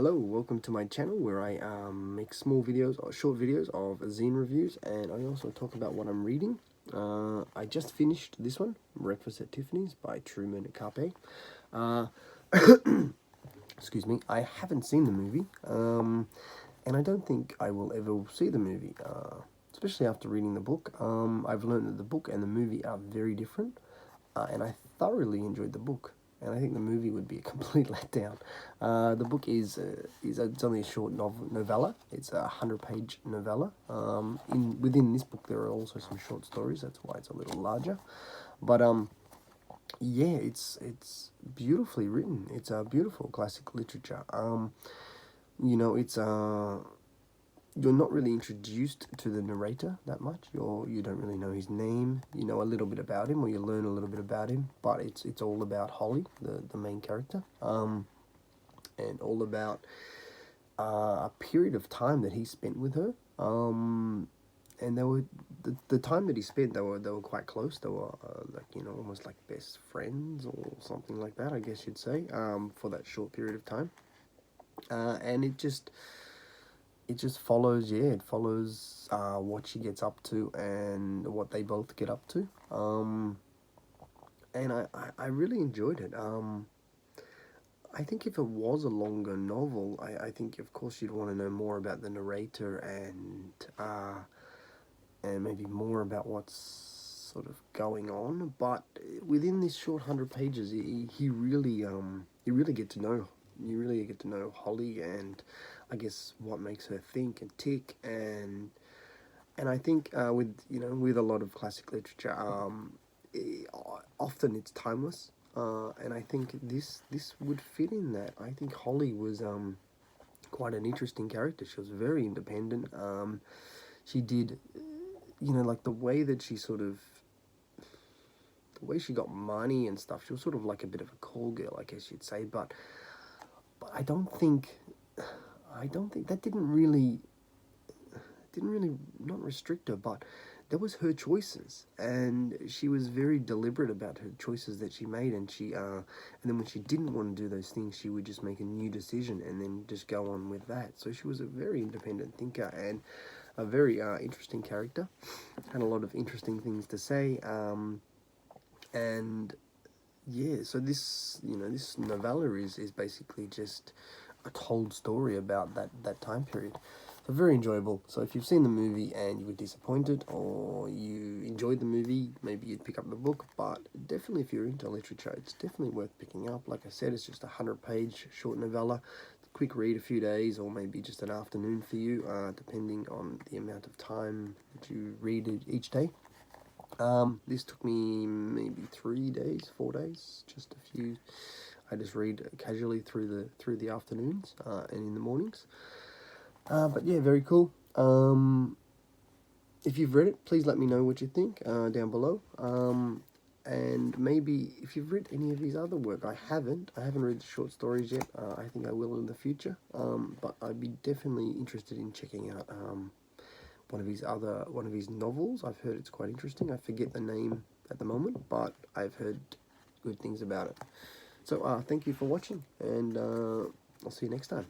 Hello, welcome to my channel where I make small videos or short videos of zine reviews, and I also talk about what I'm reading. I just finished this one, Breakfast at Tiffany's by Truman Cape. Excuse me, I haven't seen the movie, and I don't think I will ever see the movie, especially after reading the book. I've learned that the book and the movie are very different, and I thoroughly enjoyed the book. And I think the movie would be a complete letdown. The book is it's only a short novella. It's a 100-page novella. Within this book, there are also some short stories. That's why it's a little larger. But yeah, it's beautifully written. It's a beautiful classic literature. It's you're not really introduced to the narrator that much. You don't really know his name. You know a little bit about him, or you learn a little bit about him. But it's all about Holly, the main character, and all about a period of time that he spent with her. And they were the time that he spent. They were quite close. They were almost like best friends or something like that, I guess you'd say. For that short period of time, and it just follows, it follows what she gets up to and what they both get up to. And I really enjoyed it. I think if it was a longer novel, I think, of course, you'd want to know more about the narrator and maybe more about what's sort of going on. But within this short 100 pages, you really get to know. You really get to know Holly, and I guess what makes her think and tick, and I think with a lot of classic literature, often it's timeless, and I think this would fit in that. I think Holly was quite an interesting character. She was very independent. She did, like the way that she got money and stuff. She was sort of like a bit of a call girl, I guess you'd say, but I don't think that didn't really not restrict her, but that was her choices, and she was very deliberate about her choices that she made, and and then when she didn't want to do those things, she would just make a new decision and then just go on with that. So she was a very independent thinker and a very interesting character. Had a lot of interesting things to say, and yeah, so this novella is basically just a told story about that time period. So very enjoyable. So if you've seen the movie and you were disappointed, or you enjoyed the movie, maybe you'd pick up the book. But definitely, if you're into literature, it's definitely worth picking up. Like I said, it's just a 100-page short novella. Quick read, a few days, or maybe just an afternoon for you, depending on the amount of time that you read it each day. This took me maybe 3 days, 4 days, just a few. I just read casually through the afternoons and in the mornings. But yeah, very cool. If you've read it, please let me know what you think down below. And maybe if you've read any of his other work. I haven't read the short stories yet. I think I will in the future. But I'd be definitely interested in checking out one of his novels. I've heard it's quite interesting. I forget the name at the moment, but I've heard good things about it. So thank you for watching, and I'll see you next time.